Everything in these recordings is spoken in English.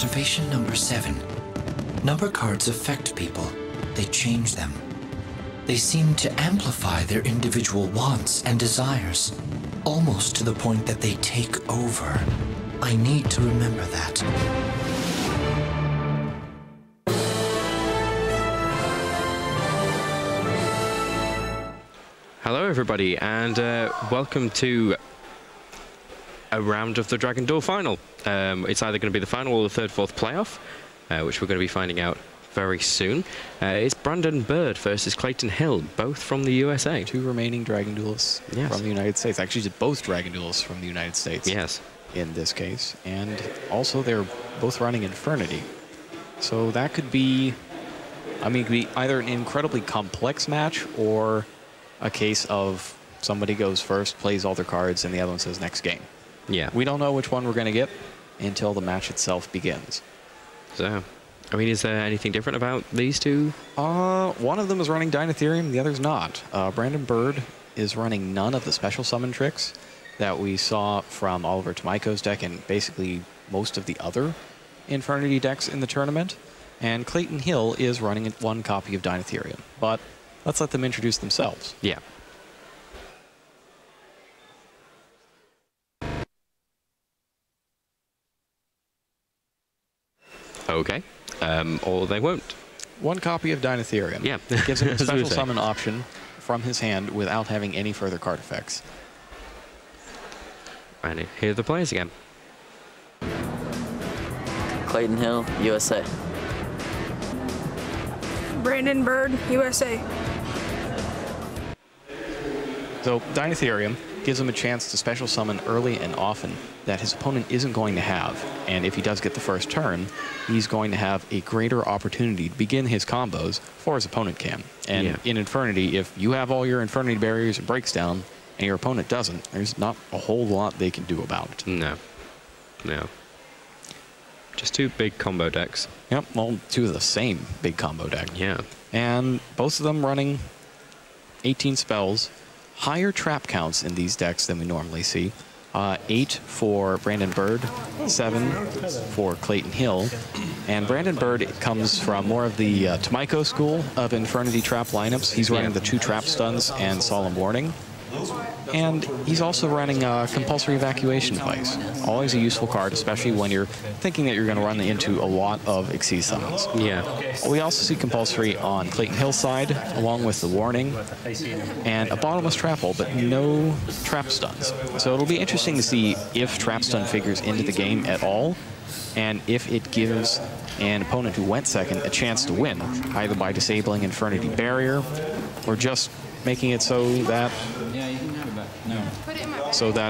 Observation number 7. Number cards affect people. They change them. They seem to amplify their individual wants and desires, almost to the point that they take over. I need to remember that. Hello everybody, and welcome to a round of the Dragon Duel final. It's either going to be the final or the third-fourth playoff, which we're going to be finding out very soon. It's Brandon Bird versus Clayton Hill, both from the USA. Two remaining Dragon Duelists from the United States. Actually, both Dragon Duelists from the United States. Yes. In this case. And also, they're both running Infernity. So that could be, I mean, it could be either an incredibly complex match or a case of somebody goes first, plays all their cards, and the other one says next game. Yeah. We don't know which one we're going to get until the match itself begins. So, I mean, is there anything different about these two? One of them is running Dynatherium, the other's not. Brandon Bird is running none of the special summon tricks that we saw from Oliver Tomiko's deck and basically most of the other Infernity decks in the tournament. And Clayton Hill is running one copy of Dynatherium. But let's let them introduce themselves. Yeah. Okay. Or they won't. One copy of Dynatherium. Yeah. Gives him a special summon option from his hand without having any further card effects. And here are the players again. Clayton Hill, USA. Brandon Bird, USA. So Dynatherium gives him a chance to special summon early and often that his opponent isn't going to have. And if he does get the first turn, he's going to have a greater opportunity to begin his combos before his opponent can. And in Infernity, if you have all your Infernity barriers and breaks down, and your opponent doesn't, there's not a whole lot they can do about it. No. No. Just two big combo decks. Yep, well, two of the same big combo deck. Yeah. And both of them running 18 spells. Higher trap counts in these decks than we normally see. 8 for Brandon Bird, 7 for Clayton Hill. And Brandon Bird comes from more of the Tomiko school of Infernity trap lineups. He's running the 2 trap stuns and Solemn Warning. And he's also running Compulsory Evacuation Device. Always a useful card, especially when you're thinking that you're going to run into a lot of Exceed summons. Yeah. We also see Compulsory on Clayton Hill's side, along with the Warning, and a Bottomless Trap Hole, but no Trap Stuns. So it'll be interesting to see if Trap Stun figures into the game at all, and if it gives an opponent who went second a chance to win, either by disabling Infernity Barrier, or just making it so that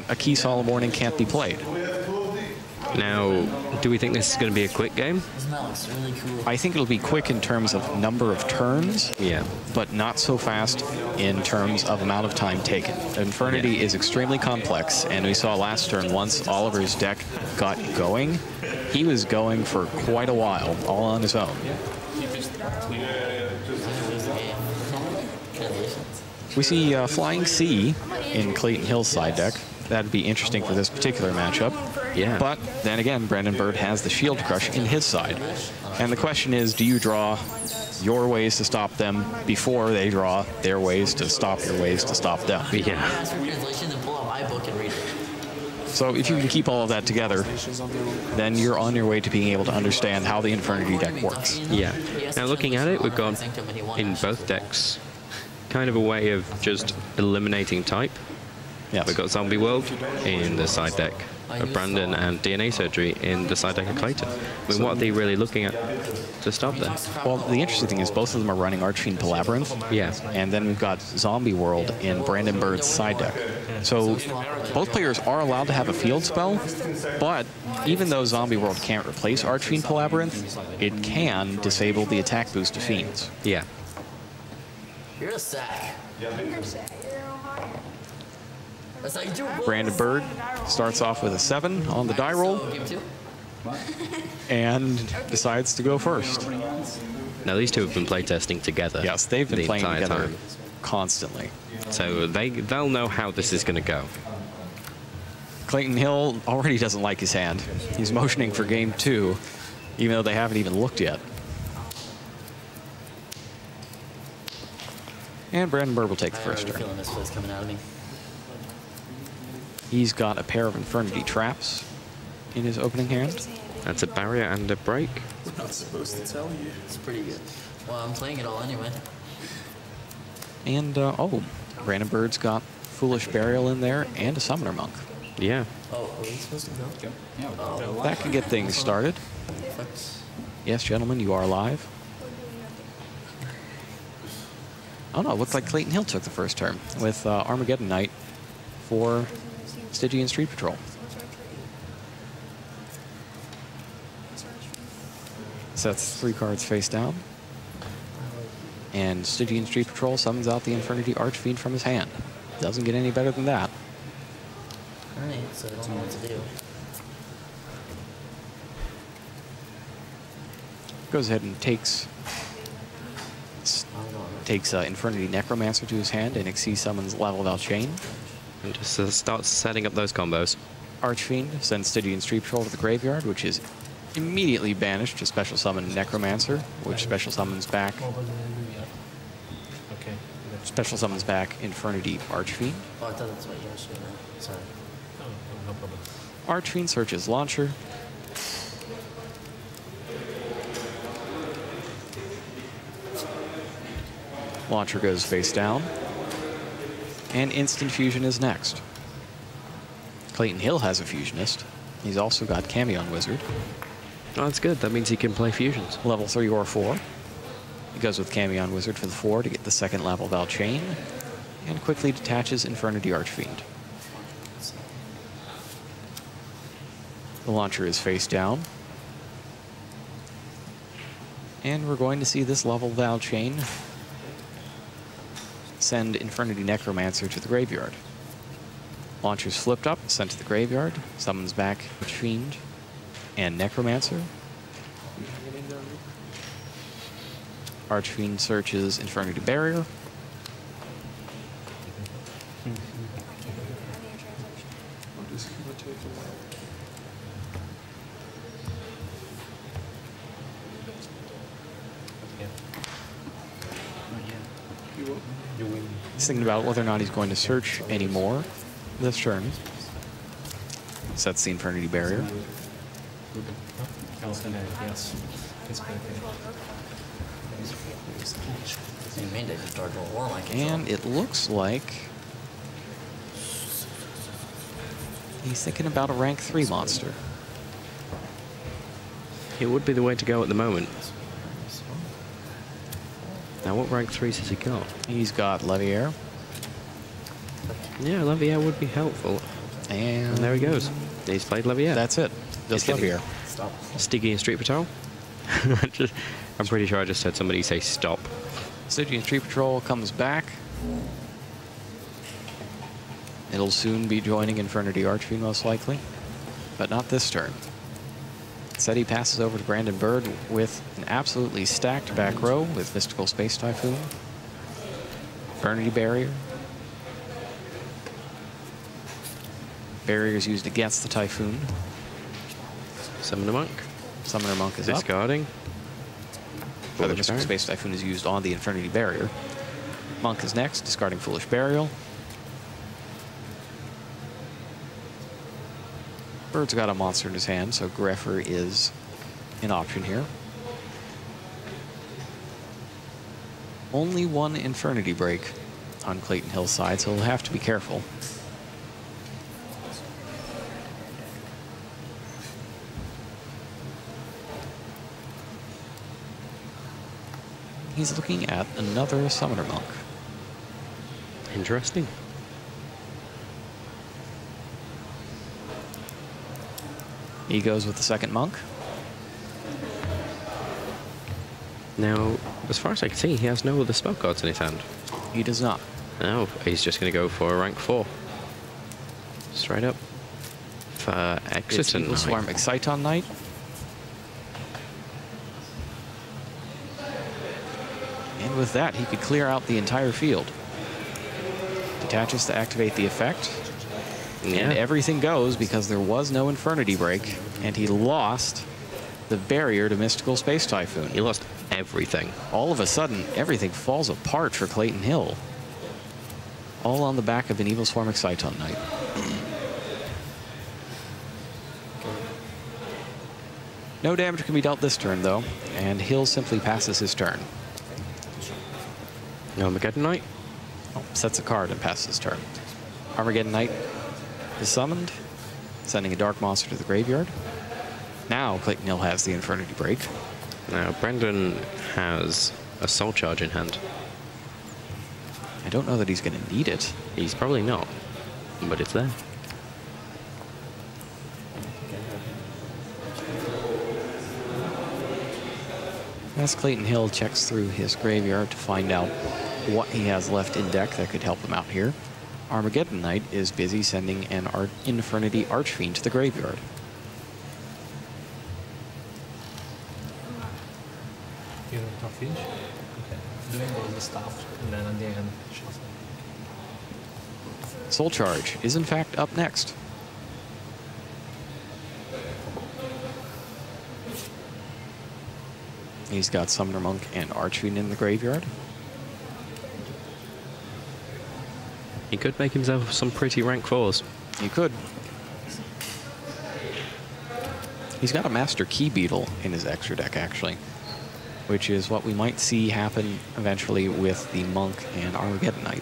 a key Solemn Warning can't be played. Now, do we think this is going to be a quick game? I think it'll be quick in terms of number of turns, but not so fast in terms of amount of time taken. Infernity is extremely complex, and we saw last turn once Oliver's deck got going, he was going for quite a while, all on his own. We see Flying Sea in Clayton Hill's side deck. That'd be interesting for this particular matchup. Yeah. But then again, Brandon Bird has the Shield Crush in his side. And the question is, do you draw your ways to stop them before they draw their ways to stop your ways to stop them? Yeah. So if you can keep all of that together, then you're on your way to being able to understand how the Infernity deck works. Yeah. Now looking at it, we've got in both decks kind of a way of just eliminating type. Yes. We've got Zombie World in the side deck of Brandon and DNA Surgery in the side deck of Clayton. I mean, what are they really looking at to stop that? Well, the interesting thing is both of them are running Archfiend Palabyrinth. Yeah. And then we've got Zombie World in Brandon Bird's side deck. So both players are allowed to have a field spell, but even though Zombie World can't replace Archfiend Palabyrinth, it can disable the attack boost to Fiends. Yeah. You're a sack. Brandon Bird starts off with a 7 on the die roll and decides to go first. Now these two have been playtesting together. Yes, they've been playing together time. Constantly. So they'll know how this is going to go. Clayton Hill already doesn't like his hand. He's motioning for game 2. even though they haven't even looked yet. And Brandon Bird will take the first turn. Feeling this place coming out of me. He's got a pair of Infernity traps in his opening hand. That's a barrier and a break. We're not supposed to tell you. It's pretty good. Well, I'm playing it all anyway. And, oh, Brandon Bird's got Foolish Burial in there and a Summoner Monk. Yeah. Oh, are we supposed to go? Yeah, That could get things started. Perfect. Yes, gentlemen, you are live. Oh, no, it looks like Clayton Hill took the first turn with Armageddon Knight for Stygian Street Patrol. Sets 3 cards face down. And Stygian Street Patrol summons out the Infernity Archfiend from his hand. Doesn't get any better than that. Alright, so I don't know what to do. Goes ahead and takes Infernity Necromancer to his hand and Xyz summons Level Valchain. And just starts setting up those combos. Archfiend sends Stygian Street Patrol to the graveyard, which is immediately banished to special summon Necromancer, which special summons back Infernity Archfiend. Oh, I thought that's what you were shooting at. Sorry. no problem. Archfiend searches Launcher. Launcher goes face down. And Instant Fusion is next. Clayton Hill has a Fusionist. He's also got Camion Wizard. Oh, that's good. That means he can play fusions. Level 3 or 4. He goes with Camion Wizard for the 4 to get the second level Valchain. And quickly detaches Infernity Archfiend. The Launcher is face down. And we're going to see this level Valchain send Infernity Necromancer to the graveyard. Launcher's flipped up, sent to the graveyard, summons back Archfiend and Necromancer. Archfiend searches Infernity Barrier. He's thinking about whether or not he's going to search anymore this turn. Sets the Infernity Barrier. Yes. You mean they just start to war like And it looks like he's thinking about a rank 3 monster. It would be the way to go at the moment. Now, what rank 3s has he got? He's got Leviair. Yeah, Leviair would be helpful. And there he goes. He's played Leviair. That's it. Just Leviair. Stop. Stygian Street Patrol. I'm pretty sure I just heard somebody say stop. Stygian Street Patrol comes back. It'll soon be joining Infernity Archfiend most likely, but not this turn. Instead, he passes over to Brandon Bird with an absolutely stacked back row with Mystical Space Typhoon, Infernity Barrier. Barrier is used against the Typhoon. Summoner Monk. Summoner Monk is up. Discarding. The Mystical Space Typhoon is used on the Infernity Barrier. Monk is next, discarding Foolish Burial. Bird's got a monster in his hand, so Greffer is an option here. Only one Infernity break on Clayton Hill's side, so he'll have to be careful. He's looking at another Summoner Monk. Interesting. He goes with the second Monk. Now, as far as I can see, he has no other spell cards in his hand. He does not. No, he's just going to go for a rank 4. Straight up. For It's Exiton Eagle Swarm Knight. Exciton Knight. And with that, he could clear out the entire field. Detaches to activate the effect. Yeah. And everything goes because there was no Infernity break, and he lost the barrier to Mystical Space Typhoon. He lost everything. All of a sudden, everything falls apart for Clayton Hill. All on the back of an Evil Swarm Exciton Knight. No damage can be dealt this turn, though, and Hill simply passes his turn. Armageddon Knight. Oh, sets a card and passes his turn. Armageddon Knight is summoned, sending a dark monster to the graveyard. Now Clayton Hill has the Infernity Break. Now, Brendan has a Soul Charge in hand. I don't know that he's going to need it. He's probably not, but it's there. As Clayton Hill checks through his graveyard to find out what he has left in deck that could help him out here, Armageddon Knight is busy sending an Infernity Archfiend to the graveyard. You don't have finish? Okay. Doing all the stuff, and then at the end, shuffle. Soul Charge is in fact up next. He's got Summoner Monk and Archfiend in the graveyard. He could make himself some pretty rank 4s. He could. He's got a Master Key Beetle in his extra deck, actually, which is what we might see happen eventually with the Monk and Armageddon Knight.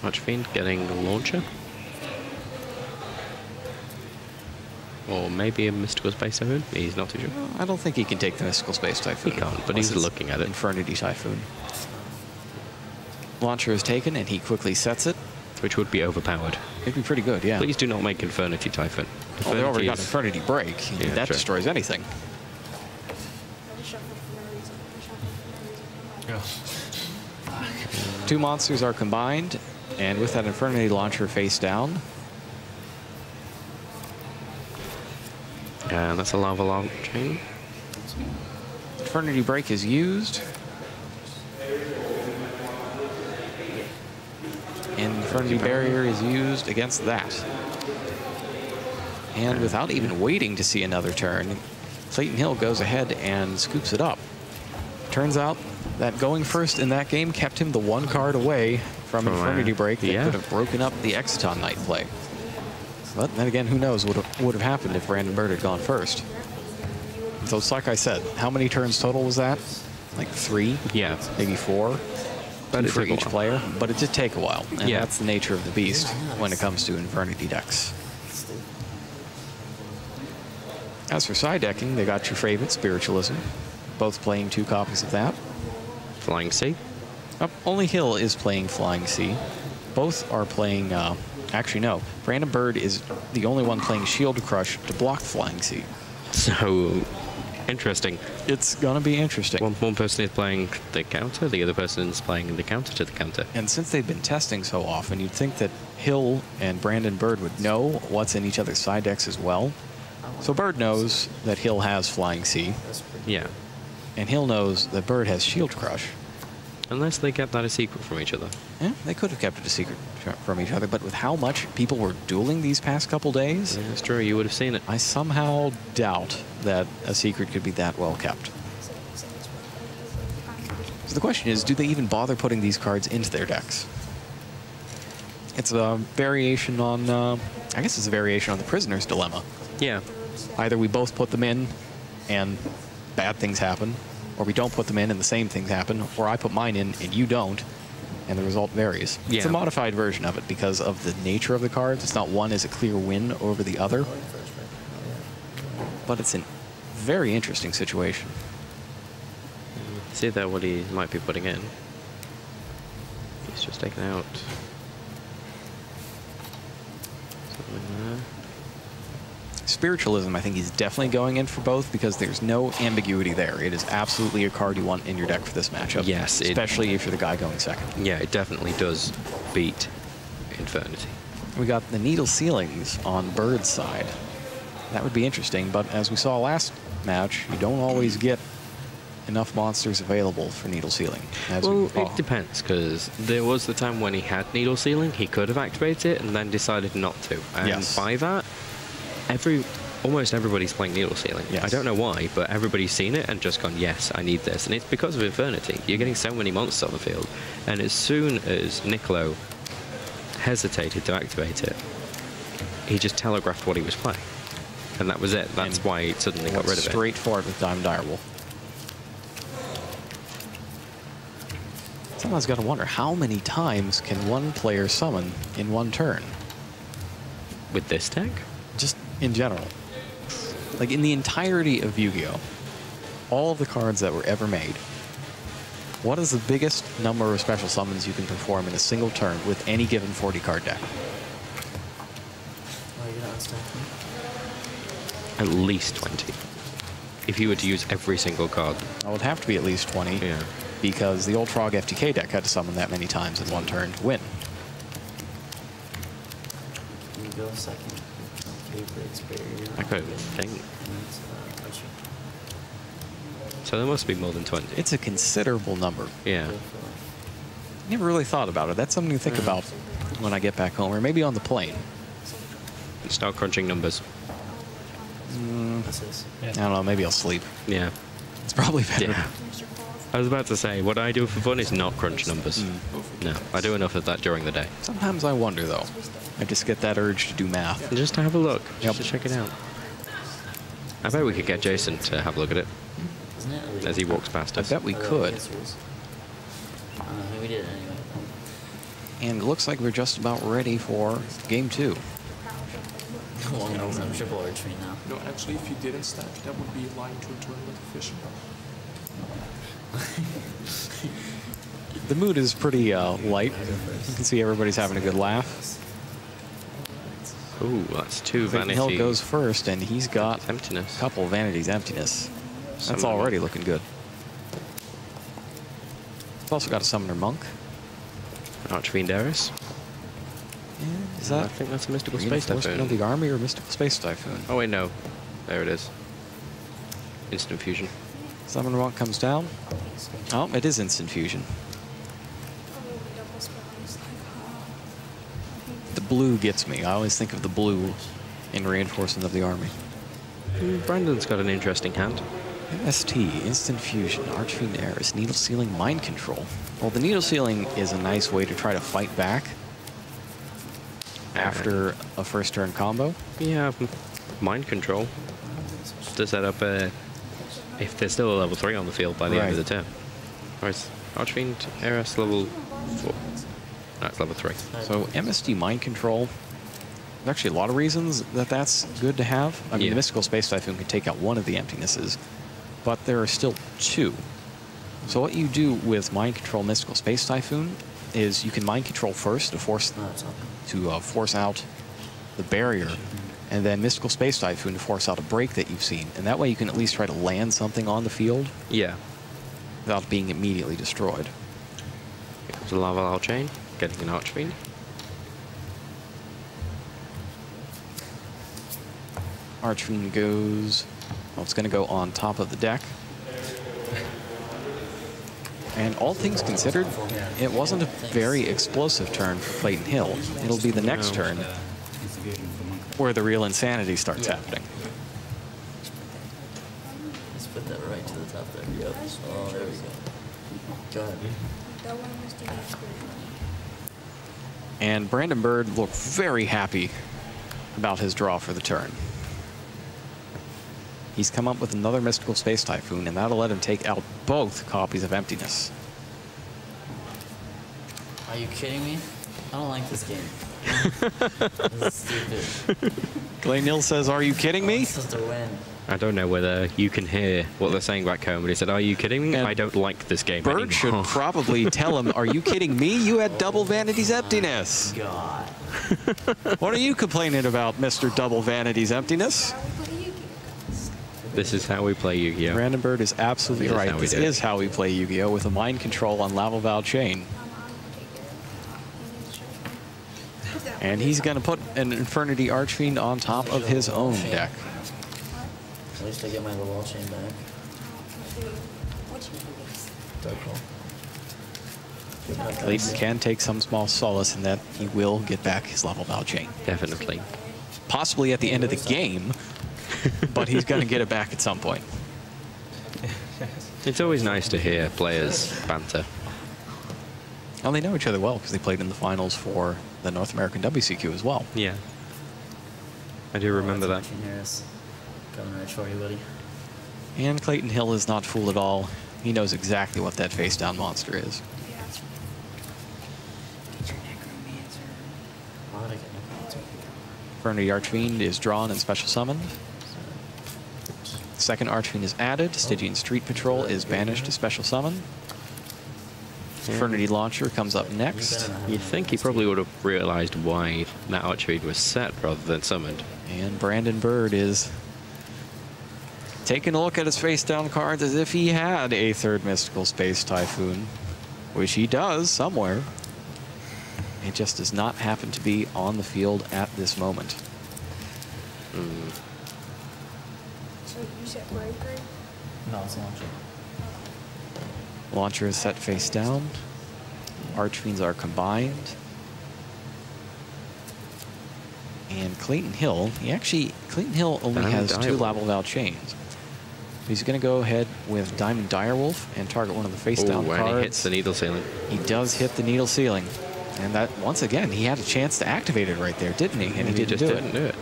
Archfiend getting the launcher. Or maybe a Mystical Space Typhoon. He's not too sure. I don't think he can take the Mystical Space Typhoon. He can't, but he's looking at it. Infernity Typhoon. Launcher is taken, and he quickly sets it. Which would be overpowered. It'd be pretty good, yeah. Please do not make Infernity Typhoon. Oh, they already got is- Infernity Break. Yeah, that true. destroys anything. Yeah. Two monsters are combined, and with that Infernity Launcher face down, And that's a Lava Lava Chain. Infernity Break is used. And Infernity Barrier is used against that. And without even waiting to see another turn, Clayton Hill goes ahead and scoops it up. Turns out that going first in that game kept him the one card away from Infernity Break that yeah. could have broken up the Exciton Knight play. But then again, who knows what would have happened if Brandon Bird had gone first. So it's like I said, how many turns total was that? Like 3? Yeah. Maybe 4? But Two it for took a each while. player, but it did take a while. And Yeah. that's the nature of the beast when it comes to Infernity decks. As for side decking, they got your favorite, Spiritualism. Both playing 2 copies of that. Flying Sea. Only Hill is playing Flying Sea. Both are playing, actually no, Brandon Bird is the only one playing Shield Crush to block Flying Sea. So, interesting. It's gonna be interesting. One person is playing the counter, the other person is playing the counter to the counter. And since they've been testing so often, you'd think that Hill and Brandon Bird would know what's in each other's side decks as well. So Bird knows that Hill has Flying Sea, Yeah. and Hill knows that Bird has Shield Crush. Unless they get that a secret from each other. Yeah, they could have kept it a secret from each other, but with how much people were dueling these past couple days, Yeah, that's true, you would have seen it. I somehow doubt that a secret could be that well kept. So the question is, do they even bother putting these cards into their decks? It's a variation on, I guess it's a variation on the Prisoner's Dilemma. Yeah. Either we both put them in and bad things happen, or we don't put them in and the same things happen, or I put mine in and you don't, and the result varies. It's Yeah. a modified version of it because of the nature of the cards. It's not one is a clear win over the other, but it's a very interesting situation. See there what he might be putting in. He's just taken out something there. Spiritualism, I think he's definitely going in for both because there's no ambiguity there. It is absolutely a card you want in your deck for this matchup. Yes, especially if you're the guy going second. Yeah, it definitely does beat Infernity. We got the Needle Ceilings on Bird's side. That would be interesting, but as we saw last match, you don't always get enough monsters available for Needle Sealing. Well, it depends, because there was the time when he had Needle Sealing, he could have activated it and then decided not to. And Yes. by that, every almost everybody's playing Needle Ceiling. Yes. I don't know why, but everybody's seen it and just gone, yes, I need this. And it's because of Infernity. You're getting so many monsters on the field. And as soon as Niccolo hesitated to activate it, he just telegraphed what he was playing. And that was it. That's why he suddenly got rid of it. Straightforward with Diamond Direwolf. Someone's got to wonder, how many times can one player summon in one turn? With this deck? Just in general. Like in the entirety of Yu-Gi-Oh! All of the cards that were ever made, what is the biggest number of special summons you can perform in a single turn with any given 40-card deck? Oh, you're not stacking. At least 20. If you were to use every single card. It would have to be at least 20. Yeah. Because the old Frog FTK deck had to summon that many times in one turn to win. You go second. Favorite barrier. I couldn't think. So there must be more than 20. It's a considerable number. Yeah. Never really thought about it. That's something to think about when I get back home, or maybe on the plane. Start crunching numbers. I don't know, maybe I'll sleep. Yeah. It's probably better. Yeah. I was about to say, what I do for fun is not crunch numbers. No, I do enough of that during the day. Sometimes I wonder, though. I just get that urge to do math. Just to have a look. Yep. Just to check it out. I bet we could get Jason to have a look at it Isn't it illegal? as he walks past I us. bet we could. We did it anyway. And it looks like we're just about ready for game 2. Long nose and triple archery now. No, actually, if you didn't stack, that would be lying to a tournament official. The mood is pretty light. You can see everybody's having a good laugh. Ooh, that's 2 Clayton Vanity. Hill goes first, and he's got a Emptiness. couple Vanity's Emptiness. That's Summoner already Monk. looking good. We've also got a Summoner Monk. Archfiend Eris. Is I that think that's a Mystical Space Reinforcement of Typhoon. the Army or Mystical Space Typhoon? Oh wait, no. There it is. Instant Fusion. Summoner Monk comes down. Oh, it is Instant Fusion. The blue gets me. I always think of the blue in Reinforcement of the Army. Brandon's got an interesting hand. MST, Instant Fusion, Archfiend Eris, Needle Sealing, Mind Control. Well, the Needle Sealing is a nice way to try to fight back after a first turn combo. Yeah, Mind Control. To set up if there's still a level 3 on the field by the end of the turn. Whereas Archfiend Eris level 4. No, it's level 3. So MST Mind Control, there's actually a lot of reasons that that's good to have. I mean, Yeah. the Mystical Space Typhoon can take out one of the emptinesses, but there are still 2. So what you do with Mind Control Mystical Space Typhoon is you can Mind Control first to force out the barrier, and then Mystical Space Typhoon to force out a break that you've seen. And that way you can at least try to land something on the field Yeah. without being immediately destroyed. Here comes a Lava Chain, getting an Archfiend. Archfiend goes, well, it's going to go on top of the deck. And all things considered, it wasn't a very explosive turn for Clayton Hill. It'll be the next turn where the real insanity starts happening. Let's put that right to the top there. Yep. Oh, there we go. Go ahead. And Brandon Bird looked very happy about his draw for the turn. He's come up with another Mystical Space Typhoon, and that'll let him take out both copies of Emptiness. Are you kidding me? I don't like this game. This is stupid. Clayton Hill says, "Are you kidding me?" I'm supposed to win. I don't know whether you can hear what they're saying back home, but he said, "Are you kidding me? And I don't like this game Bird anymore." should probably tell him, "Are you kidding me? You had double Vanity's Emptiness. God. What are you complaining about, Mr. Double Vanity's Emptiness?" This is how we play Yu-Gi-Oh! Brandon Bird is absolutely This is right. how we This do it. is how we play Yu-Gi-Oh! With a Mind Control on Lava Val Chain. And he's going to put an Infernity Archfiend on top of his own deck. At least I get my little chain back. Dark hole. Clayton can take some small solace in that he will get back his Lava Val Chain. Definitely. Possibly at the end of the game, but he's going to get it back at some point. It's always nice to hear players banter. Well, they know each other well because they played in the finals for the North American WCQ as well. Yeah. I do remember that. Coming right for you, buddy. And Clayton Hill is not fooled at all. He knows exactly what that face-down monster is. Why would I get necromancer? Infernity Archfiend is drawn and special summoned. Second Archfiend is added. Stygian Street Patrol is banished to special summon. Infernity Launcher comes up next. You'd think he probably would have realized why that Archfiend was set rather than summoned. And Brandon Bird is taking a look at his face-down cards as if he had a third Mystical Space Typhoon, which he does somewhere. It just does not happen to be on the field at this moment. So you said bravery? No, it's launcher. Launcher is set face down. Archfiends are combined. And Clayton Hill, Clayton Hill only has 2 Lavalval chains. He's going to go ahead with Diamond Direwolf and target one of the face-down cards. And he hits the needle ceiling. He does hit the needle ceiling. And that, once again, he had a chance to activate it right there, didn't he? And he didn't do it.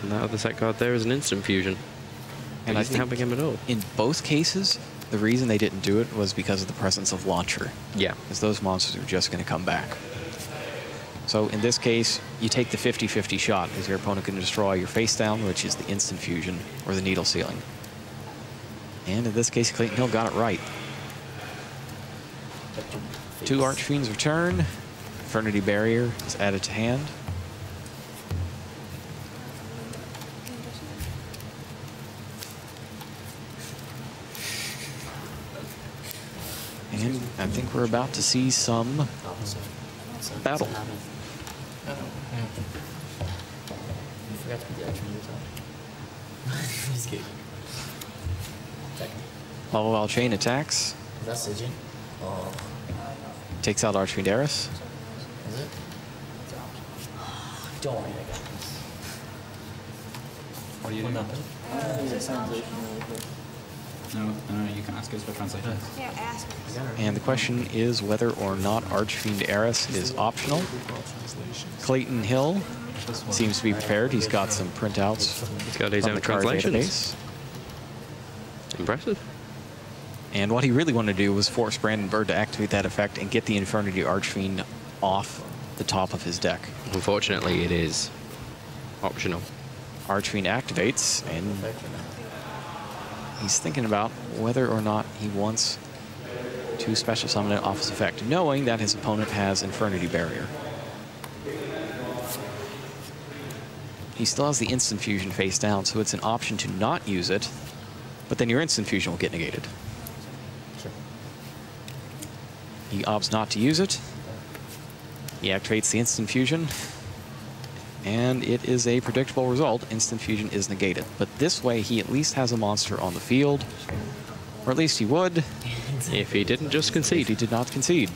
And that other set card there is an instant fusion. And I think helping him at all. In both cases, the reason they didn't do it was because of the presence of Launcher. Yeah. Because those monsters are just going to come back. So in this case, you take the 50-50 shot. Is your opponent going to destroy your face down, which is the instant fusion, or the needle ceiling? And in this case, Clayton Hill got it right. 2 Archfiends return. Infernity Barrier is added to hand. And I think we're about to see some battle. You forgot to put the action on. Just kidding. Lavalval Chain attacks. Is that Stygian? Oh. Takes out Archfiend Eris. Is it? Don't worry, I got this. What are you doing? No, you can ask us for translation. Yeah, ask me. And the question is whether or not Archfiend Eris is optional. Clayton Hill seems to be prepared. He's got some printouts. He's got his from own the card translations. database. Impressive. And what he really wanted to do was force Brandon Bird to activate that effect and get the Infernity Archfiend off the top of his deck. Unfortunately, it is optional. Archfiend activates, and he's thinking about whether or not he wants to special summon it off his effect, knowing that his opponent has Infernity Barrier. He still has the instant fusion face down, so it's an option to not use it, but then your instant fusion will get negated. Sure. He opts not to use it. He activates the instant fusion, and it is a predictable result. Instant fusion is negated. But this way, he at least has a monster on the field, or at least he would If he didn't just if concede. he did not concede.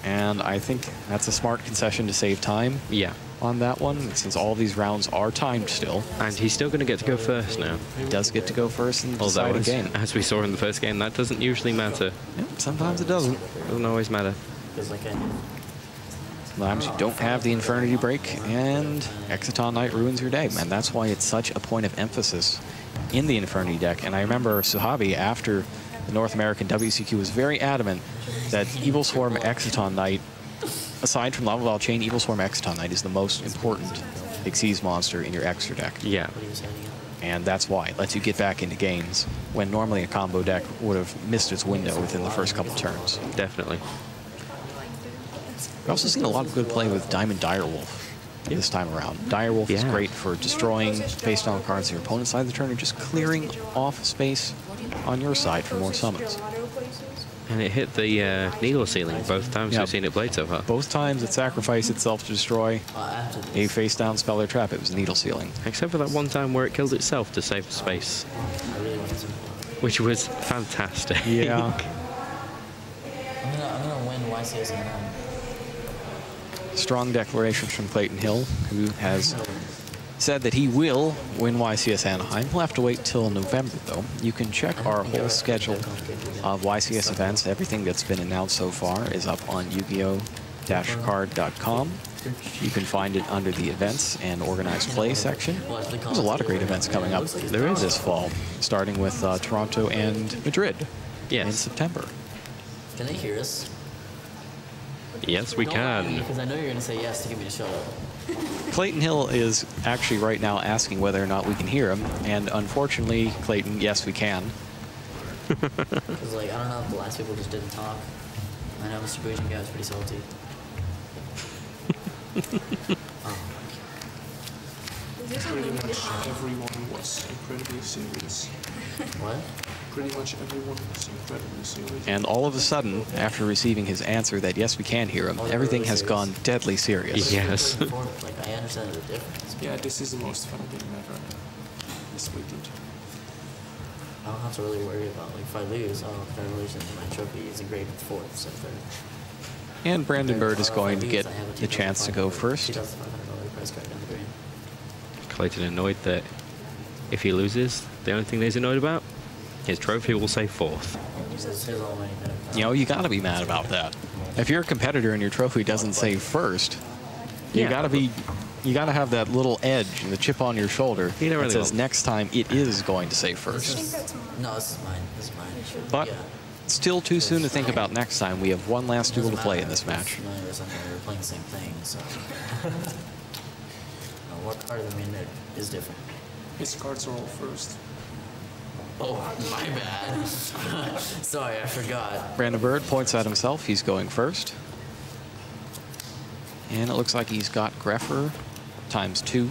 And I think that's a smart concession to save time Yeah. on that one, since all these rounds are timed still. And he's still going to get to go first now. He does get to go first in the Although, deciding game. as we saw in the first game, that doesn't usually matter. Yep, sometimes it doesn't. Doesn't always matter. Feels like Sometimes you don't have the Infernity break, and Exciton Knight ruins your day, man. That's why it's such a point of emphasis in the Infernity deck. And I remember Suhabi, after the North American WCQ, was very adamant that Evil Swarm Exciton Knight, aside from Lavalval Chain, Evil Swarm Exciton Knight is the most important Xyz monster in your extra deck. Yeah. And that's why it lets you get back into games when normally a combo deck would have missed its window within the first couple turns. Definitely. We've also seen a lot of good play with Diamond Direwolf this time around. Direwolf is great for destroying face-down cards on your opponent's side of the turn and just clearing off space on your side for more summons. And it hit the needle ceiling both times Yeah. we've seen it played so far. Both times it sacrificed itself to destroy a face-down spell or trap. It was Needle Ceiling. Except for that one time where it killed itself to save space. Which was fantastic. Yeah. I'm gonna win YCS and strong declarations from Clayton Hill, who has said that he will win YCS Anaheim. We'll have to wait till November, though. You can check our whole schedule of YCS events. Everything that's been announced so far is up on Yu-Gi-Oh!-card.com. You can find it under the events and organized play section. There's a lot of great events coming up this fall, starting with Toronto and Madrid in September. Can they hear us? Yes, we can. Because I know you're going to say yes to get me to shut up. Clayton Hill is actually right now asking whether or not we can hear him, and unfortunately, Clayton, yes, we can. Because, like, I don't know if the last people just didn't talk. I know Mr. Boojin guy was pretty salty. Pretty much everyone was incredibly serious. What? Pretty much everyone was incredibly serious. And all of a sudden, after receiving his answer that yes, we can hear him, everything has gone deadly serious. Yes. Like, I understand the difference. Yeah, this is the most fun game ever this weekend. I don't have to really worry about, like, if I lose, congratulations, my trophy is engraved with 4th, so 3rd. And Brandon Bird is going to get the chance to go first. Clayton annoyed that if he loses, the only thing he's annoyed about, his trophy will say 4th. You know, you got to be mad about that. If you're a competitor and your trophy doesn't say 1st, you got to have that little edge and the chip on your shoulder that says next time it is going to say 1st. No, this is mine. This is mine. But still too soon to think about next time. We have one last duel to play in this match. We're playing the same thing, so. What card of the main deck is different? His cards are all first. Oh, my bad. Sorry, I forgot. Brandon Bird points at himself. He's going first. And it looks like he's got Greffer ×2,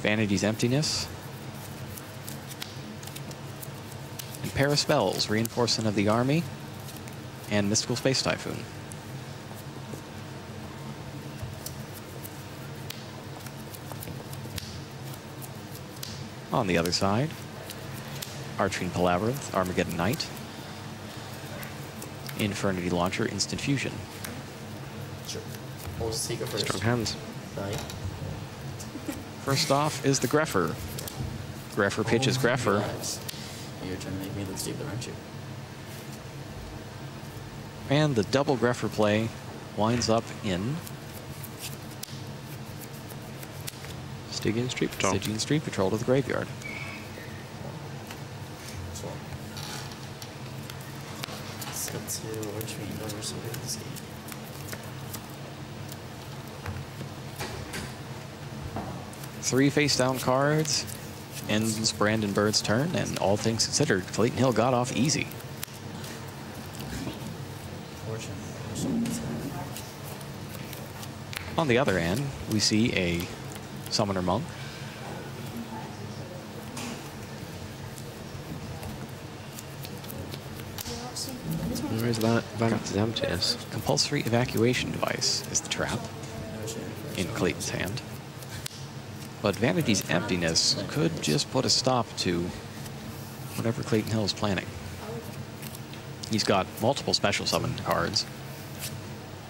Vanity's Emptiness, and pair of spells, Reinforcement of the Army, and Mystical Space Typhoon. On the other side, Archfiend Palabyrinth, Armageddon Knight, Infernity Launcher, Instant Fusion. Sure. Hold secret first. Strong hands. Right. First off is the Greffer. Greffer pitches Greffer. You're trying to make me look stupid, aren't you? And the double Greffer play winds up in Stygian Street Patrol. Stygian Street Patrol to the graveyard. Let's go to Archfiend over so good this game. Three face-down cards. Ends Brandon Bird's turn, and all things considered, Clayton Hill got off easy. On the other hand, we see a Summoner Monk. Where is that? Vanity's Emptiness. Compulsory Evacuation Device is the trap in Clayton's hand. But Vanity's Emptiness could just put a stop to whatever Clayton Hill is planning. He's got multiple special summon cards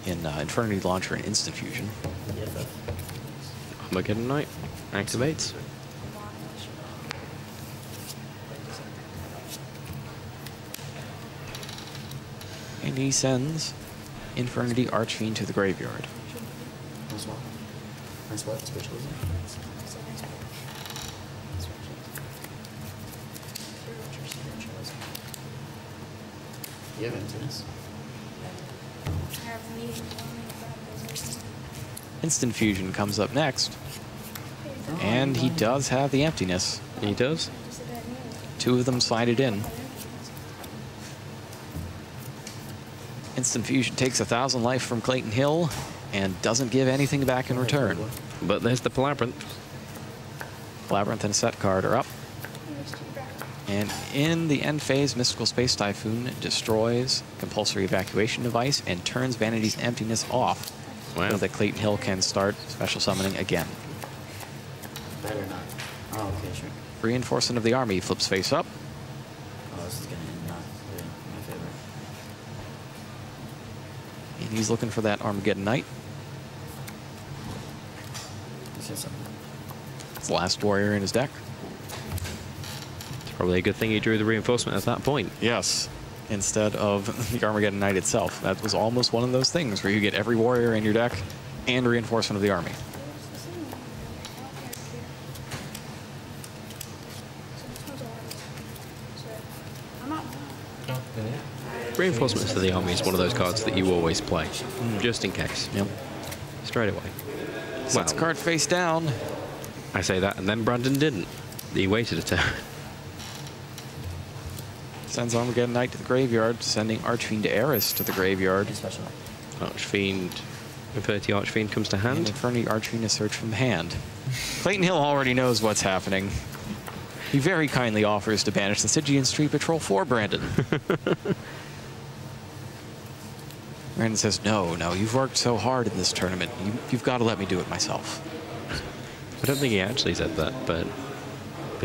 in Infernity Launcher and Instant Fusion. Armageddon Knight activates. And he sends Infernity Archfiend to the graveyard. Nice one. Nice what? Spiritualism? You have emptiness. I have meeting Instant Fusion comes up next. And he does have the Emptiness. He does. Two of them slided in. Instant Fusion takes 1,000 life from Clayton Hill and doesn't give anything back in return. But there's the Palabyrinth. Labyrinth and a set card are up. And in the end phase, Mystical Space Typhoon destroys Compulsory Evacuation Device and turns Vanity's Emptiness off. Wow. So that Clayton Hill can start special summoning again. Better not. Oh, okay, sure. Reinforcement of the Army flips face up. Oh, this is gonna end not in my favor. And he's looking for that Armageddon Knight. It's the last warrior in his deck. It's probably a good thing he drew the reinforcement at that point. Yes. Instead of the Armageddon Knight itself. That was almost one of those things where you get every warrior in your deck and reinforcement of the army. Reinforcements to the army is one of those cards that you always play, just in case. Yep. Straight away. Sets card face down. I say that, and then Brandon didn't. He waited a turn. Sends Armageddon Knight to the graveyard, sending Archfiend Eris to the graveyard. Archfiend, Infinity Archfiend comes to hand. And Infinity Archfiend is searched from the hand. Clayton Hill already knows what's happening. He very kindly offers to banish the Stygian Street Patrol for Brandon. Brandon says, no, you've worked so hard in this tournament. You've got to let me do it myself. I don't think he actually said that, but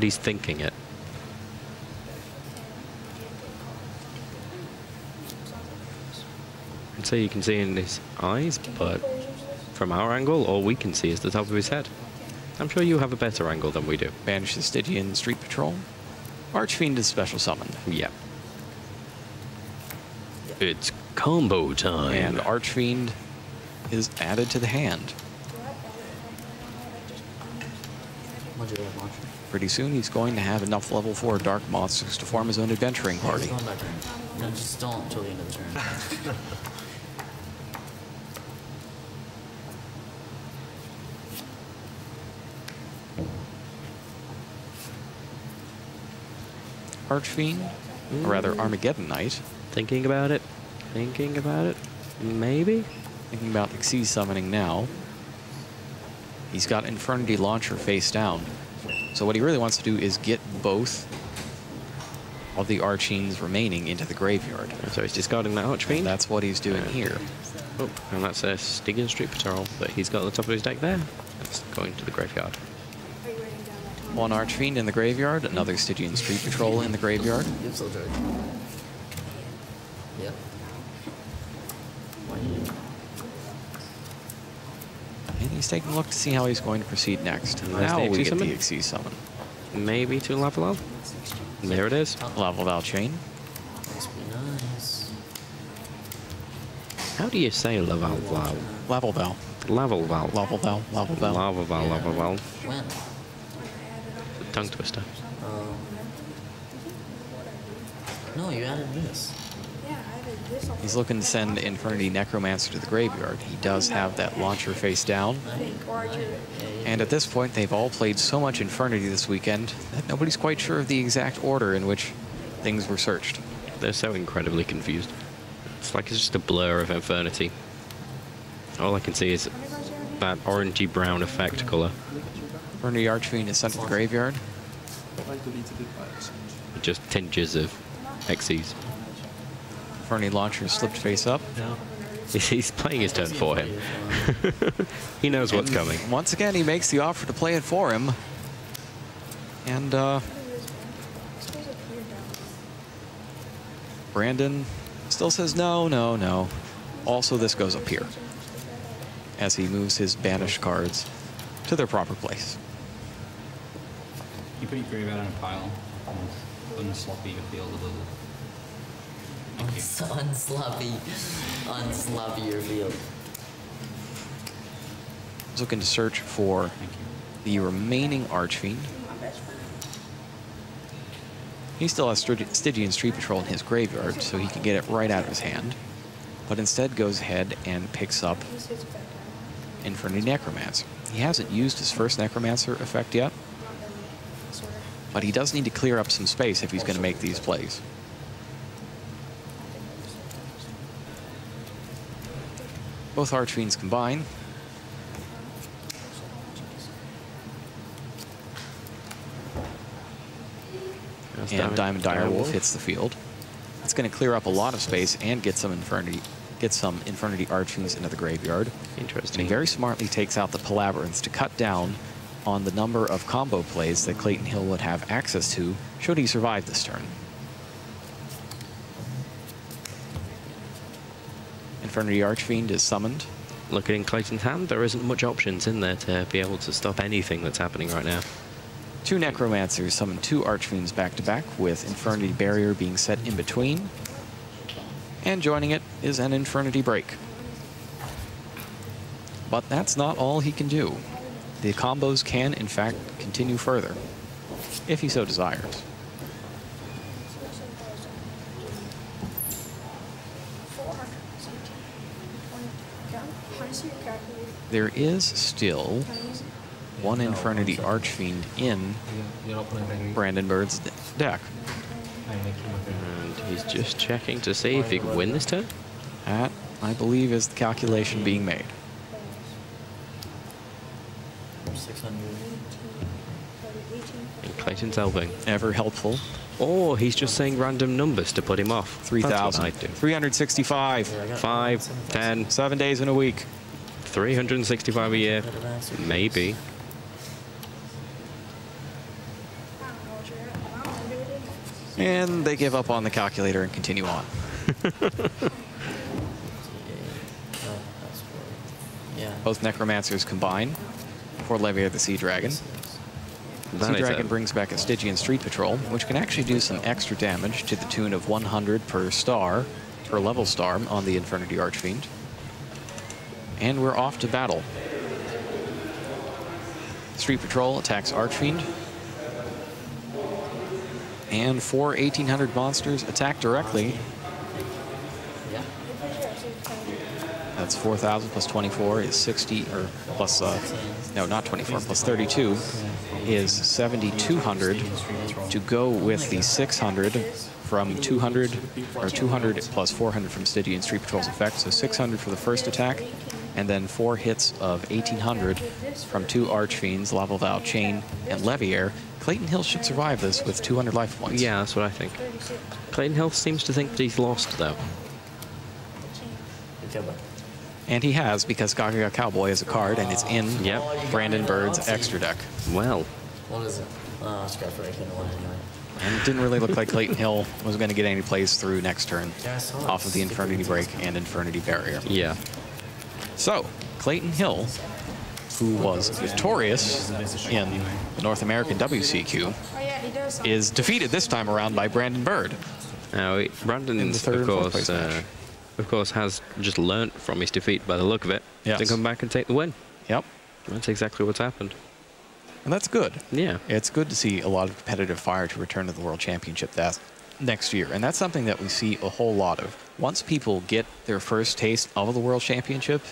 he's thinking it. I'd say you can see in his eyes, but from our angle, all we can see is the top of his head. I'm sure you have a better angle than we do. Banish the Stygian Street Patrol. Archfiend is special summoned. Yeah. It's combo time. And Archfiend is added to the hand. Pretty soon he's going to have enough level 4 Dark Monsters to form his own adventuring party. No, just don't until the end of the turn. Archfiend, or rather Armageddon Knight. Thinking about it. Maybe? Thinking about Xyz summoning now. He's got Infernity Launcher face down. So what he really wants to do is get both of the Archfiends remaining into the graveyard. So he's discarding that Archfiend. And that's what he's doing here. Oh, and that's a Stygian Street Patrol that he's got at the top of his deck there. That's going to the graveyard. One Archfiend in the graveyard, another Stygian Street Patrol in the graveyard. Yep. And he's taking a look to see how he's going to proceed next. And there's Now the we Xyz get summon. the Xyz summon. Maybe to Lavalal. There it is. Lavalval Chain. Must be nice. How do you say Lavalval? Lavalval. Lavalval. Lavalval. Lavalval. Lavalval. When? Tongue twister. No, you added this. He's looking to send Infernity Necromancer to the graveyard. He does have that launcher face down. And at this point, they've all played so much Infernity this weekend that nobody's quite sure of the exact order in which things were searched. They're so incredibly confused. It's like it's just a blur of Infernity. All I can see is that orangey brown effect color. Infernity Archfiend is sent to the graveyard. It just tinges of Xyz. Infernity Launcher slipped face up. He's playing his turn for him. He knows what's coming. Once again, he makes the offer to play it for him. And Brandon still says no. Also, this goes up here as he moves his banished cards to their proper place. You put your graveyard on a pile and unsloppy your field a little. Unsloppy your field. He's looking to search for the remaining Archfiend. He still has Stygian Street Patrol in his graveyard, so he can get it right out of his hand. But instead goes ahead and picks up Infernity Necromancer. He hasn't used his first Necromancer effect yet, but he does need to clear up some space if he's going to make these plays. Both Archfiends combine. And Diamond Direwolf hits the field. It's going to clear up a lot of space and get some Infernity Archfiends into the graveyard. Interesting. And he very smartly takes out the Palaverance to cut down on the number of combo plays that Clayton Hill would have access to should he survive this turn. Infernity Archfiend is summoned. looking in Clayton's hand, there isn't much options in there to be able to stop anything that's happening right now. 2 Necromancers summon 2 Archfiends back-to-back, with Infernity Barrier being set in between. And joining it is an Infernity Break. But that's not all he can do. The combos can, in fact, continue further, if he so desires. There is still 1 Infernity Archfiend in Brandon Bird's deck. And he's just checking to see if he can win this turn. That, I believe, is the calculation being made. 600. And Clayton's elbowing. Ever helpful. Or he's just saying random numbers to put him off. 3,000. 365. 5, 10, 7 days in a week. 365 a year. Maybe. And they give up on the calculator and continue on. Both Necromancers combine for Levier the Sea Dragon. Sea Dragon brings back a Stygian Street Patrol, which can actually do some extra damage to the tune of 100 per star, per level star on the Infernity Archfiend. And we're off to battle. Street Patrol attacks Archfiend. And 4 1,800 monsters attack directly. That's 4,000 plus 24 is 60, or plus, no, not 24, plus 32 is 7,200 to go with the 600 from 200, or 200 plus 400 from Stygian Street Patrol's effect. So 600 for the first attack, and then 4 hits of 1,800 from 2 Archfiends, Lava Vow, Chain, and Levier. Clayton Hill should survive this with 200 life points. Yeah, that's what I think. Clayton Hill seems to think that he's lost, though. And he has, because Gaga Cowboy is a card, and it's in Brandon Bird's extra deck. Well. What is it? Oh, scrap break in one anyway. And it didn't really look like Clayton Hill was going to get any plays through next turn off of the Infernity Break and Infernity Barrier. Yeah. So, Clayton Hill, who was victorious in the North American WCQ, is defeated this time around by Brandon Bird. Now, Brandon, of course, has just learnt from his defeat by the look of it to come back and take the win. Yep. That's exactly what's happened. And that's good. Yeah. It's good to see a lot of competitive fire to return to the World Championship next year. And that's something that we see a whole lot of. Once people get their first taste of the World Championship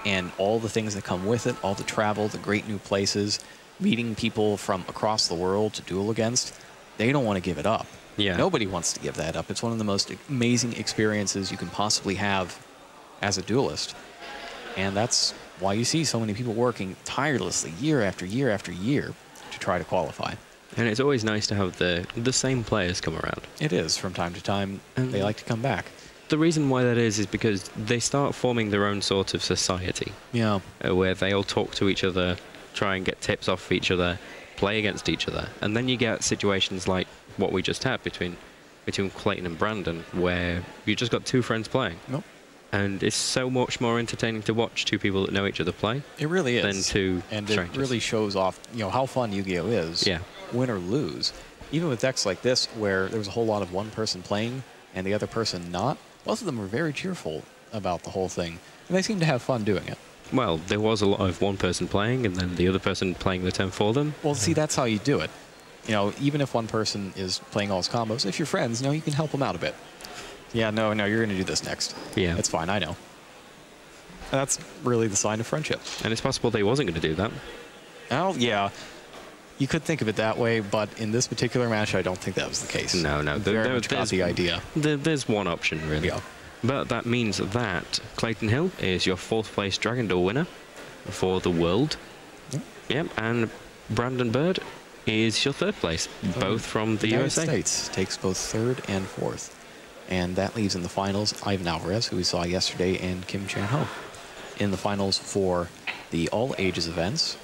and all the things that come with it, all the travel, the great new places, meeting people from across the world to duel against, they don't want to give it up. Yeah. Nobody wants to give that up. It's one of the most amazing experiences you can possibly have as a duelist. And that's why you see so many people working tirelessly year after year after year to try to qualify. And it's always nice to have the same players come around. It is. From time to time, they like to come back. The reason why that is because they start forming their own sort of society. Yeah. Where they all talk to each other, try and get tips off each other, play against each other. And then you get situations like what we just had between Clayton and Brandon, where you just got 2 friends playing. Nope. And it's so much more entertaining to watch 2 people that know each other play. It really is. Than 2 and strangers. It really shows off, how fun Yu-Gi-Oh is. Yeah. Win or lose. Even with decks like this, where there was a whole lot of one person playing and the other person not, both of them were very cheerful about the whole thing. And they seem to have fun doing it. Well, there was a lot of one person playing and then the other person playing the turn for them. Well, see, that's how you do it. Even if one person is playing all his combos, if you're friends, you can help them out a bit. Yeah, no, you're going to do this next. Yeah. It's fine, I know. And that's really the sign of friendship. And it's possible they wasn't going to do that. Oh, yeah. You could think of it that way, but in this particular match, I don't think that was the case. No. Very much got the idea. There's one option, really. Yeah. But that means that Clayton Hill is your 4th place Dragon Duel winner for the world. Yep. And Brandon Bird is your 3rd place, both from the USA. United States takes both 3rd and 4th. And that leaves in the finals Ivan Alvarez, who we saw yesterday, and Kim Chan-ho. In the finals for the All Ages events,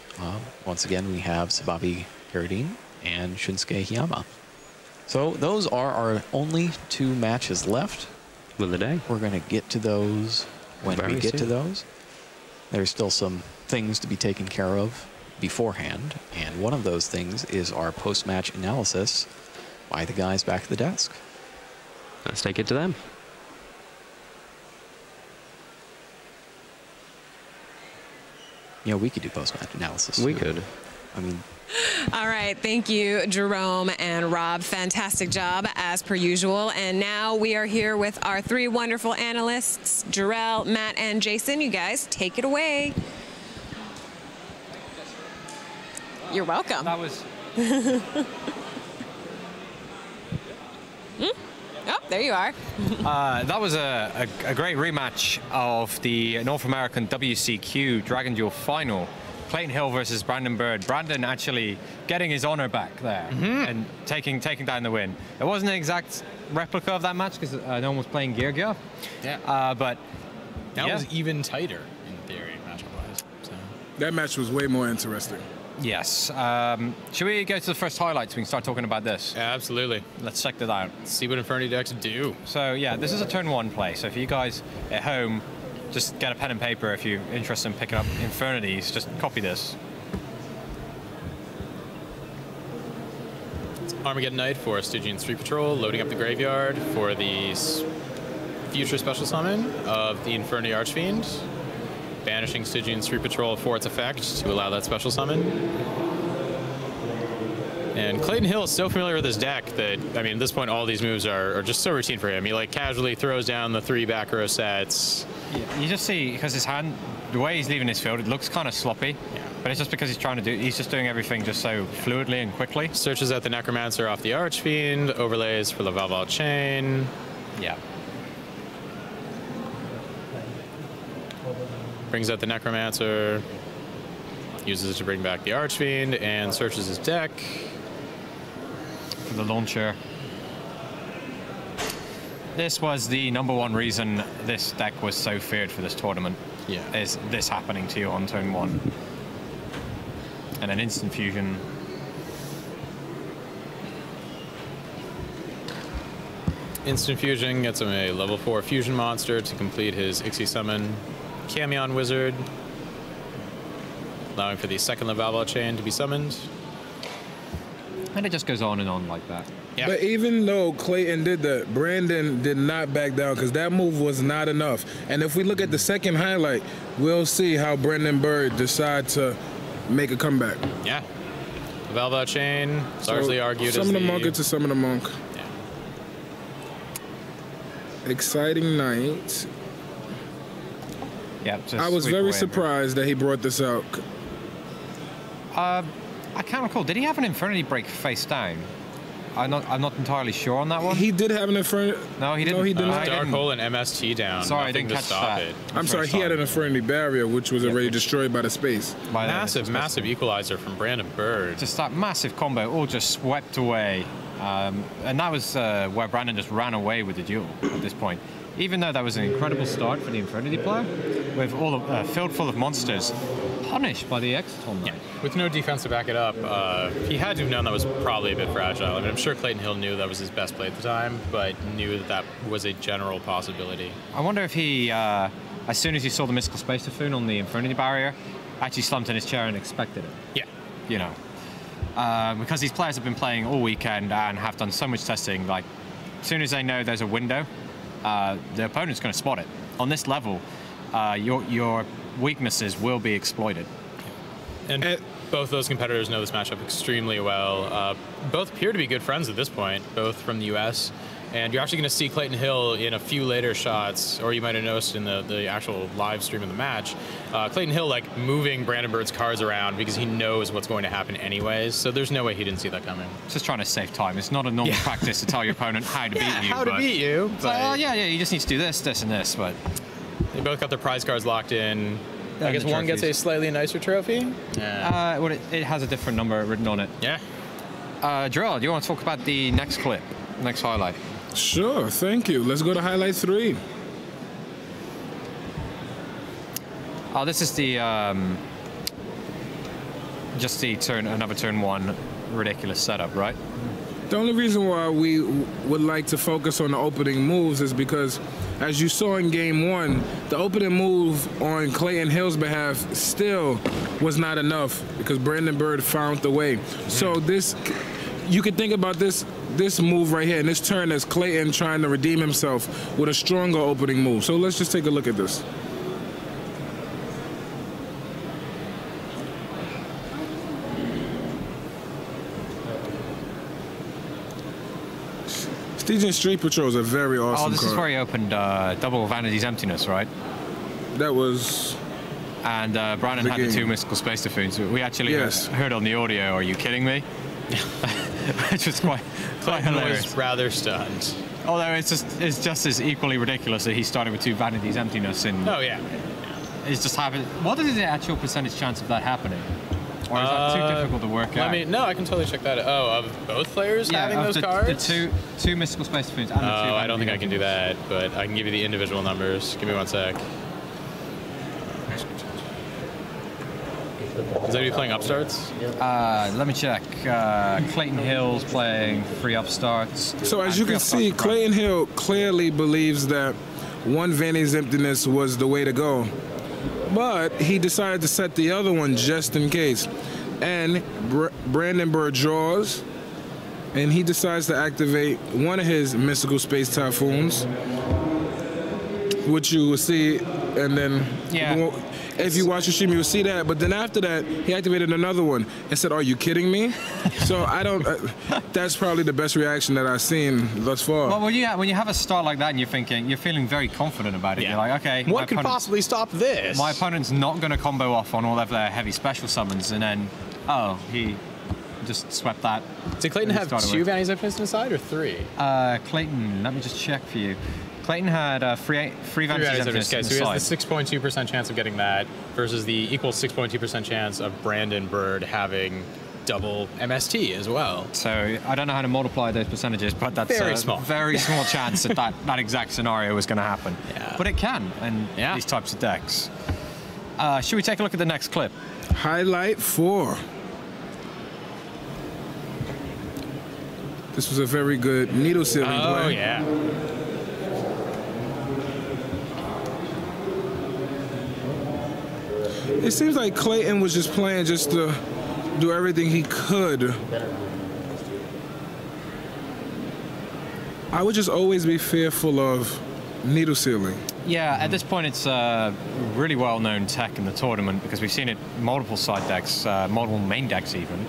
once again, we have Sababi Hiradin and Shunsuke Hiyama. So those are our only 2 matches left. Of the day. We're going to get to those when we get to those. there's still some things to be taken care of beforehand, and one of those things is our post-match analysis by the guys back at the desk. Let's take it to them. You know, we could do post-match analysis. We too. could. I mean, All right, thank you, Jerome and Rob. Fantastic job, as per usual. And now we are here with our three wonderful analysts, Jarrell, Matt, and Jason. You guys, take it away. You're welcome. That was... Oh, there you are. that was a great rematch of the North American WCQ Dragon Duel final. Clayton Hill versus Brandon Bird. Brandon actually getting his honor back there and taking down the win. It wasn't an exact replica of that match because no one was playing Gear. Yeah. But that was even tighter in theory, matchup-wise. So. That match was way more interesting. Yes. Should we go to the first highlights? We can start talking about this. Yeah, absolutely. Let's check that out. See what Infernity decks do. So yeah, this is a turn 1 play. So if you guys at home, just get a pen and paper if you're interested in picking up Infernities, just copy this. Armageddon Knight for Stygian Street Patrol, loading up the graveyard for the future special summon of the Infernity Archfiend, banishing Stygian Street Patrol for its effect to allow that special summon. And Clayton Hill is so familiar with this deck that, I mean, at this point, all these moves are just so routine for him. He, like, casually throws down the 3 back row sets. Yeah, you just see, because his hand, the way he's leaving his field, it looks kind of sloppy. Yeah. But it's just because he's just doing everything just so fluidly and quickly. Searches out the Necromancer off the Archfiend, overlays for the Valval Chain. Yeah. Brings out the Necromancer, uses it to bring back the Archfiend, and searches his deck. For the launcher. This was the #1 reason this deck was so feared for this tournament. Yeah. Is this happening to you on turn 1. And an instant fusion. Instant fusion gets him a level 4 fusion monster to complete his Ixie summon. Camion Wizard, allowing for the second Valval Chain to be summoned. And it just goes on and on like that. Yeah. But even though Clayton did that, Brandon did not back down because that move was not enough. And if we look at the second highlight, we'll see how Brandon Bird decided to make a comeback. Yeah. The Valval Chain, largely argued as Summon the Monk into Summon the Monk. Yeah. Exciting night. Yeah, I was very surprised that he brought this out. I can't recall. Did he have an Infernity Break face down? I'm not entirely sure on that one. He did have an Infernity. No, he didn't. No, he did not. Dark Hole and MST down. Sorry, I Nothing didn't to catch stop that. it. I'm sorry, he had an Infernity Barrier, which was already destroyed by the space. Massive equalizer from Brandon Bird. Just that massive combo, all just swept away. And that was where Brandon just ran away with the duel at this point. Even though that was an incredible start for the Infernity player, with all of, filled full of monsters, punished by the Exaton Knight. Yeah. With no defense to back it up, he had to have known that was probably a bit fragile. I mean, I'm sure Clayton Hill knew that was his best play at the time, but knew that that was a general possibility. I wonder if he, as soon as he saw the Mystical Space Typhoon on the Infernity barrier, actually slumped in his chair and expected it. Yeah. You know. Because these players have been playing all weekend and have done so much testing, like, as soon as they know there's a window, the opponent's going to spot it. On this level, your weaknesses will be exploited. And both those competitors know this matchup extremely well. Both appear to be good friends at this point, both from the U.S. And you're actually going to see Clayton Hill in a few later shots, or you might have noticed in the actual live stream of the match, Clayton Hill like moving Brandon Bird's cards around because he knows what's going to happen anyways. So there's no way he didn't see that coming. Just trying to save time. It's not a normal practice to tell your opponent how to beat you. How to beat you. It's like, oh, yeah, you just need to do this, this, and this. But they both got their prize cards locked in. I guess one gets a slightly nicer trophy. Yeah. Well, it has a different number written on it. Yeah. Jarrell, do you want to talk about the next clip, next highlight? Sure, thank you. Let's go to highlight 3. Oh, this is the just the another turn 1 ridiculous setup, right? The only reason why we would like to focus on the opening moves is because, as you saw in Game 1, the opening move on Clayton Hill's behalf still was not enough because Brandon Bird found the way. So this, you could think about this move right here, and this turn as Clayton trying to redeem himself with a stronger opening move. So let's just take a look at this. Stygian Street Patrol is a very awesome card. Oh, this is where he opened double Vanity's Emptiness, right? That was... And Brandon had the 2 Mystical Space Typhoons. We actually heard on the audio, are you kidding me? Which was quite hilarious. Was rather stunned. Although it's just as equally ridiculous that he started with 2 Vanity's Emptiness. And it's just happening. What is the actual percentage chance of that happening? Or is that too difficult to work out? No, I can totally check that out. Oh, of both players having those cards? The two Mystical Space Typhoons and the 2 I don't think I can do that, but I can give you the individual numbers. Give me 1 sec. Is anybody playing upstarts? Let me check. Clayton Hill's playing 3 upstarts. So as you can see, Clayton Hill clearly believes that 1 Vanity's Emptiness was the way to go. But he decided to set the other one just in case. And Brandon Bird draws, and he decides to activate one of his Mystical Space Typhoons, which you will see, and then if you watch the stream, you'll see that. But then after that, he activated another one and said, "Are you kidding me?" So I don't. That's probably the best reaction that I've seen thus far. Well, when you have a start like that and you're feeling very confident about it. You're like, okay, what could possibly stop this? My opponent's not going to combo off on all of their heavy special summons, and then he just swept that. Did Clayton have 2 Vanity's Emptiness inside or 3? Clayton, let me just check for you. Clayton had 3 Vanity's Emptiness. Okay, so he has the 6.2% chance of getting that versus the equal 6.2% chance of Brandon Bird having double MST as well. So I don't know how to multiply those percentages, but that's very small chance that that exact scenario was going to happen. Yeah. But it can in these types of decks. Should we take a look at the next clip? Highlight 4. This was a very good needle sealing play. Oh, yeah. It seems like Clayton was just playing just to do everything he could. I would just always be fearful of needle sealing. Yeah, at this point it's a really well-known tech in the tournament because we've seen it multiple side decks, multiple main decks even.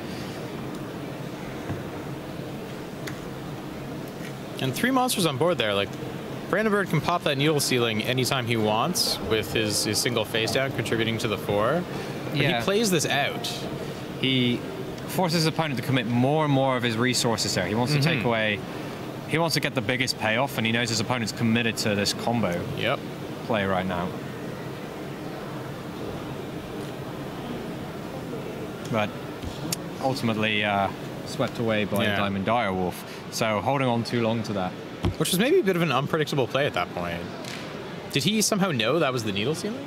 And 3 monsters on board there. Like, Brandon Bird can pop that needle sealing anytime he wants with his single face down contributing to the 4. But he plays this out. He forces his opponent to commit more and more of his resources there. He wants to take away, he wants to get the biggest payoff, and he knows his opponent's committed to this combo play right now. But ultimately swept away by a Diamond Direwolf. So holding on too long to that. Which was maybe a bit of an unpredictable play at that point. Did he somehow know that was the needle sealing?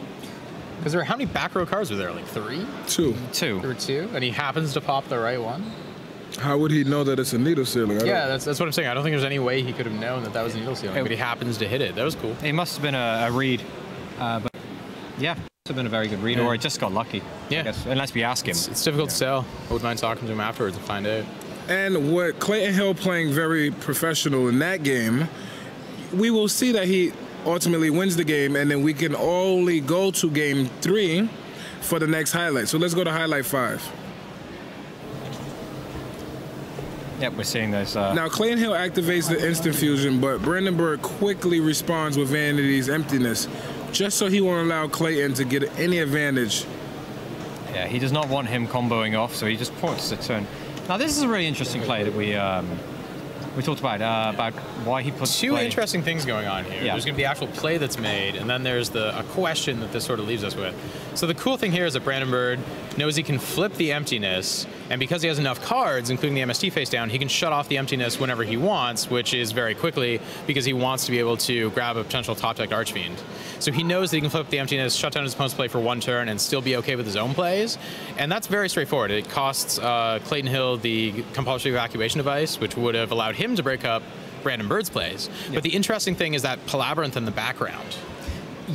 Because how many back row cards were there? Like 3? 2. There were 2, and he happens to pop the right one? How would he know that it's a needle sealing? That's what I'm saying. I don't think there's any way he could have known that was a needle sealing, but he happens to hit it. That was cool. It must have been a read. But yeah, it must have been a very good read, or it just got lucky. I guess, unless we ask him. It's difficult to tell. I wouldn't mind talking to him afterwards and find out. And with Clayton Hill playing very professional in that game, we will see that he ultimately wins the game, and then we can only go to game 3 for the next highlight. So let's go to highlight 5. Yep, we're seeing those. Now, Clayton Hill activates the instant fusion, but Brandon Bird quickly responds with Vanity's Emptiness, just so he won't allow Clayton to get any advantage. Yeah, he does not want him comboing off, so he just ports the turn. Now, this is a really interesting play that we talked about why he put 2 interesting things going on here. There's going to be the actual play that's made, and then there's a question that this sort of leaves us with. So the cool thing here is that Brandon Bird knows he can flip the emptiness And because he has enough cards, including the MST face down, he can shut off the emptiness whenever he wants, which is very quickly because he wants to be able to grab a potential top deck Archfiend. So he knows that he can flip the emptiness, shut down his opponent's play for 1 turn, and still be okay with his own plays. And that's very straightforward. It costs Clayton Hill the compulsory evacuation device, which would have allowed him to break up Brandon Bird's plays. Yeah. But the interesting thing is that Palabyrinth in the background.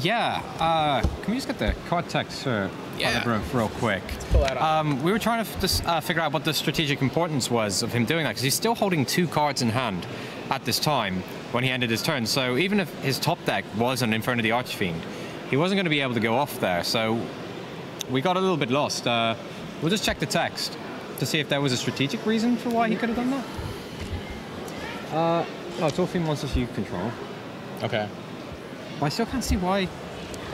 Yeah. Can we just get the card text Palabyrinth real quick? Let's pull that up. We were trying to just, figure out what the strategic importance was of him doing that, because he's still holding 2 cards in hand at this time when he ended his turn. So even if his top deck was an Inferno the Archfiend, he wasn't going to be able to go off there. So we got a little bit lost. We'll just check the text to see if there was a strategic reason for why he could have done that. No, it's all theme monsters you control. Okay. But I still can't see why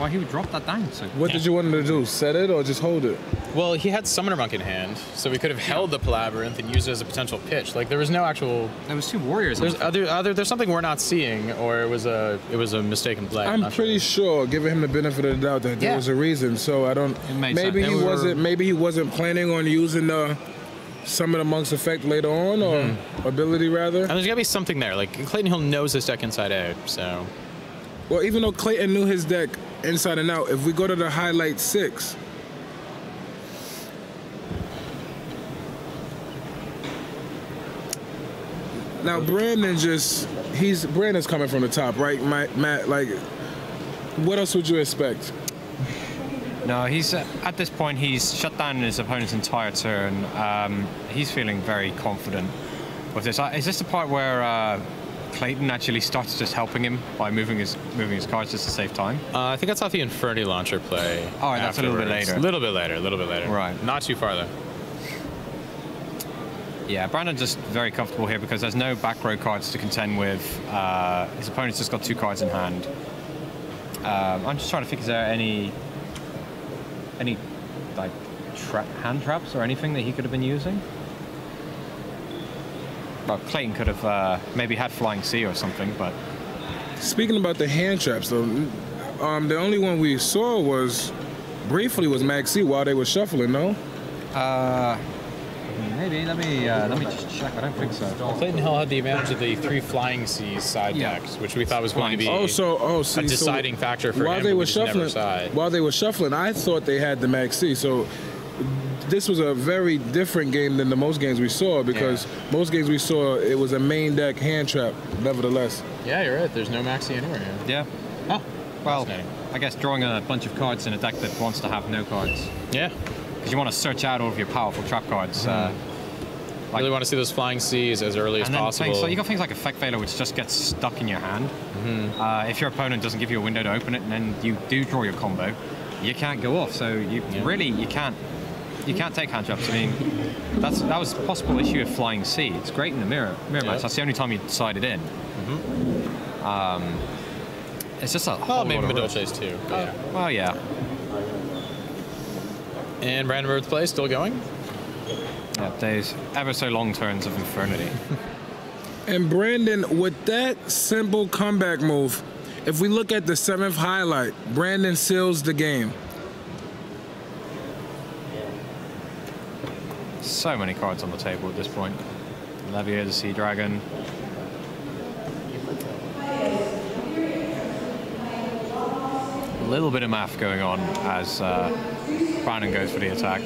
he would drop that down. So what did you want him to do? Set it or just hold it? Well, he had Summoner Monk in hand, so we could have held the Palabyrinth and used it as a potential pitch. Like there was no actual. There was 2 warriors. There's something we're not seeing, or it was a mistaken play. I'm pretty sure, giving him the benefit of the doubt, that there was a reason. So I don't. Maybe he wasn't. Maybe he wasn't planning on using the Summon the Monk's effect later on, or ability rather. And there's gotta be something there. Like Clayton Hill knows his deck inside out, so. Well, even though Clayton knew his deck inside and out, if we go to the highlight 6. Now Brandon's coming from the top, right, Matt? Like, what else would you expect? No, he's at this point he's shut down his opponent's entire turn. He's feeling very confident with this. Is this the part where Clayton actually starts just helping him by moving his cards just to save time? I think that's off the Inferni launcher play. Oh, that's a little bit later. A little bit later. Right. Not too far though. Yeah, Brandon's just very comfortable here because there's no back row cards to contend with. His opponent's just got 2 cards in hand. I'm just trying to think, is there any like hand traps or anything that he could have been using? Well, Clayton could have maybe had Flying Sea or something, but... Speaking about the hand traps, though, the only one we saw briefly was Maxi while they were shuffling, no? Maybe. Let me just check. I don't think so. Clayton Hill had the advantage of the 3 Flying Seas side decks, which we thought was going to be a deciding factor for him. While they were shuffling, I thought they had the Maxi. So this was a very different game than the most games we saw, because most games we saw, it was a main deck hand trap, nevertheless. Yeah, you're right. There's no Maxi anywhere. Yeah. Oh, well, I guess drawing a bunch of cards in a deck that wants to have no cards. Yeah. Because you want to search out all of your powerful trap cards. Really want to see those Flying Seas as early as possible. So you got things like Effect Veiler, which just gets stuck in your hand. If your opponent doesn't give you a window to open it, and then you do draw your combo, you can't go off. So you can't take hand traps. I mean, that was a possible issue with Flying Sea. It's great in the mirror match. That's the only time you decide it in. It's just a whole maybe lot of Middle risk. Chase too. Well, yeah. And Brandon Bird's play still going? Yeah, there's ever so long turns of Infernity. And Brandon, with that simple comeback move, if we look at the 7th highlight, Brandon seals the game. So many cards on the table at this point. Levier, the Sea Dragon. A little bit of math going on as Brandon goes for the attack.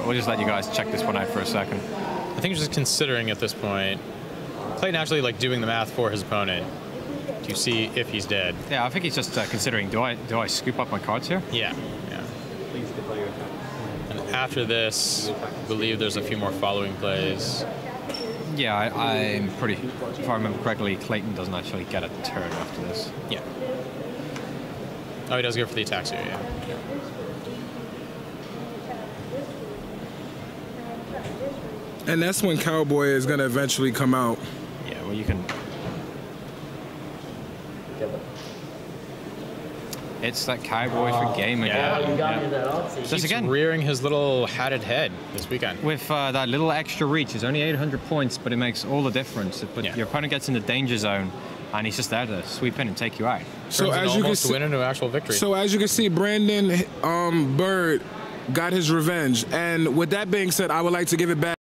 We'll just let you guys check this one out for a second. I think just considering at this point, Clayton actually like doing the math for his opponent to see if he's dead. Yeah, I think he's just considering, do I scoop up my cards here? Yeah. And after this, I believe there's a few more following plays. Yeah, I'm pretty, if I remember correctly, Clayton doesn't actually get a turn after this. Yeah. Oh, he does go for the attacks here, yeah. And that's when Cowboy is going to eventually come out. Yeah, well, you can... It's that Cowboy for game again. Just again rearing his little hatted head this weekend. With that little extra reach, it's only 800 points, but it makes all the difference. But your opponent gets in the danger zone, and he's just there to sweep in and take you out. So as you can see, win into actual victory. So as you can see, Brandon Bird got his revenge. And with that being said, I would like to give it back